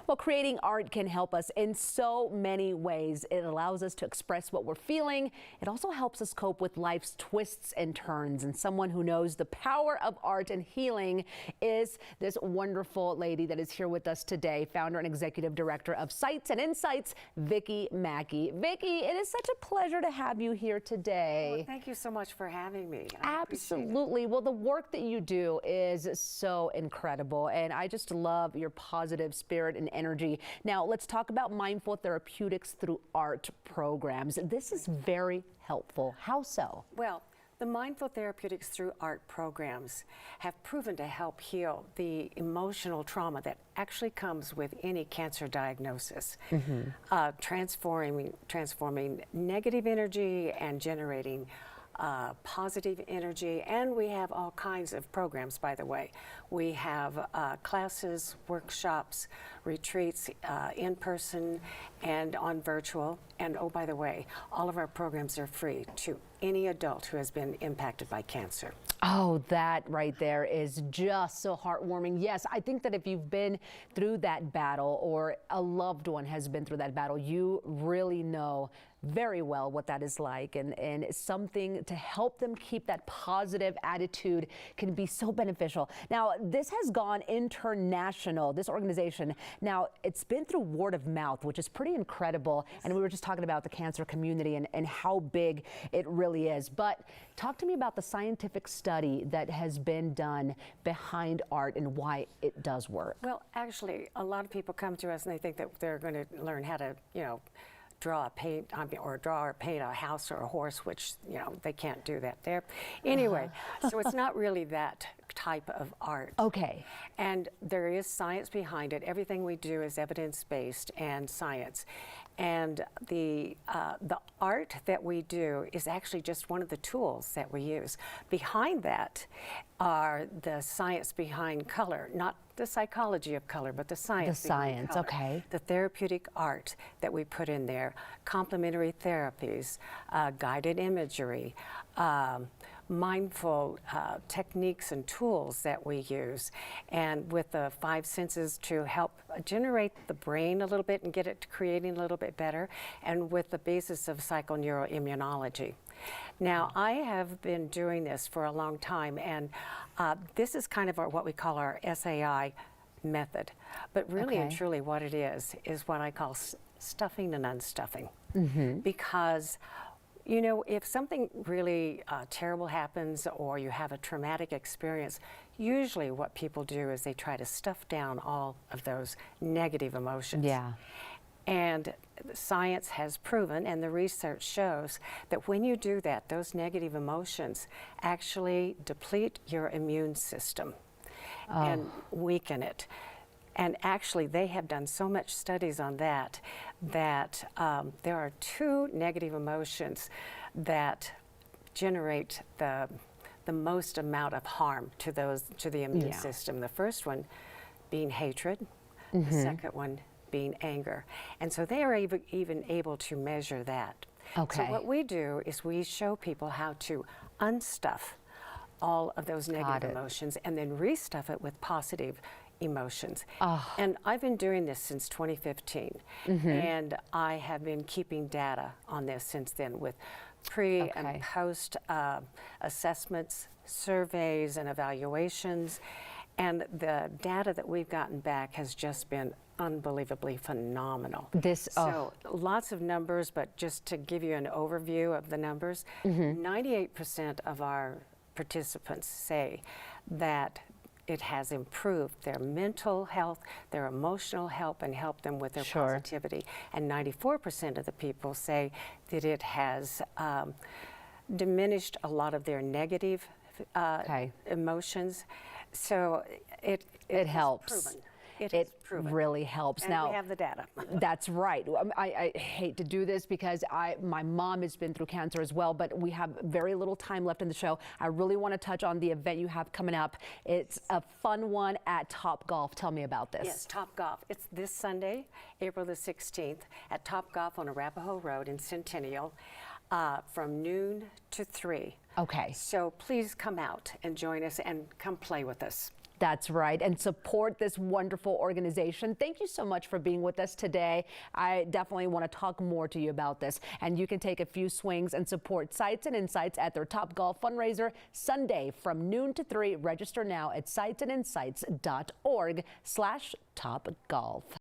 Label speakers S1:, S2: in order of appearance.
S1: Well, creating art can help us in so many ways. It allows us to express what we're feeling. It also helps us cope with life's twists and turns. And someone who knows the power of art and healing is this wonderful lady that is here with us today, founder and executive director of Sights and Insights, Vicki Mackey. Vicki, it is such a pleasure to have you here today.
S2: Well, thank you so much for having me.
S1: Absolutely. Well, the work that you do is so incredible, and I just love your positive spirit and energy. Now, let's talk about mindful therapeutics through art programs. This is very helpful. How so?
S2: Well, the mindful therapeutics through art programs have proven to help heal the emotional trauma that actually comes with any cancer diagnosis, transforming negative energy and generating positive energy. And we have all kinds of programs, by the way. We have classes, workshops, retreats, in person and on virtual. And oh, by the way, all of our programs are free to any adult who has been impacted by cancer.
S1: Oh, that right there is just so heartwarming. Yes, I think that if you've been through that battle or a loved one has been through that battle, you really know very well what that is like, and something to help them keep that positive attitude can be so beneficial. Now, this has gone international, this organization. Now, it's been through word of mouth, which is pretty incredible. And we were just talking about the cancer community and how big it really is. But talk to me about the scientific study that has been done behind art and why it does work.
S2: Well, actually, a lot of people come to us and they think that they're going to learn how to, draw or paint a house or a horse, which, they can't do that there. Anyway, so it's not really that type of art.
S1: Okay.
S2: And there is science behind it. Everything we do is evidence-based and science. And the art that we do is actually just one of the tools that we use. Behind that are the science behind color, not the psychology of color, but the science.
S1: The science,
S2: color.
S1: Okay.
S2: The therapeutic art that we put in there, complementary therapies, guided imagery, mindful techniques and tools that we use, and with the 5 senses to help generate the brain a little bit and get it to creating a little bit better, and with the basis of psychoneuroimmunology. Now, I have been doing this for a long time, and this is kind of what we call our SAI method. But really and truly what it is what I call stuffing and unstuffing. Because if something really terrible happens or you have a traumatic experience, usually what people do is they try to stuff down all of those negative emotions.
S1: Yeah.
S2: And science has proven, and the research shows, that when you do that, those negative emotions actually deplete your immune system and weaken it. And actually, they have done so much studies on that, that there are 2 negative emotions that generate the most amount of harm to the immune system. The first one being hatred, the second one being anger. And so they are even able to measure that.
S1: Okay.
S2: So what we do is we show people how to unstuff all of those negative emotions and then restuff it with positive emotions. And I've been doing this since 2015, and I have been keeping data on this since then with pre and post assessments, surveys, and evaluations. And the data that we've gotten back has just been unbelievably phenomenal. So lots of numbers, but just to give you an overview of the numbers, 98% of our participants say that it has improved their mental health, their emotional health, and helped them with their positivity. And 94% of the people say that it has diminished a lot of their negative emotions. So it
S1: helps.
S2: Proven.
S1: It really helps.
S2: And
S1: now
S2: we have the data.
S1: That's right. I hate to do this because my mom has been through cancer as well, but we have very little time left in the show. I really want to touch on the event you have coming up. It's a fun one at Top Golf. Tell me about this.
S2: Yes, Top Golf. It's this Sunday, April the 16th, at Top Golf on Arapahoe Road in Centennial, from noon to 3.
S1: Okay.
S2: So please come out and join us and come play with us.
S1: That's right, and support this wonderful organization. Thank you so much for being with us today. I definitely want to talk more to you about this, and you can take a few swings and support Sights and Insights at their Top Golf Fundraiser Sunday from noon to 3. Register now at sightsandinsights.org/topgolf.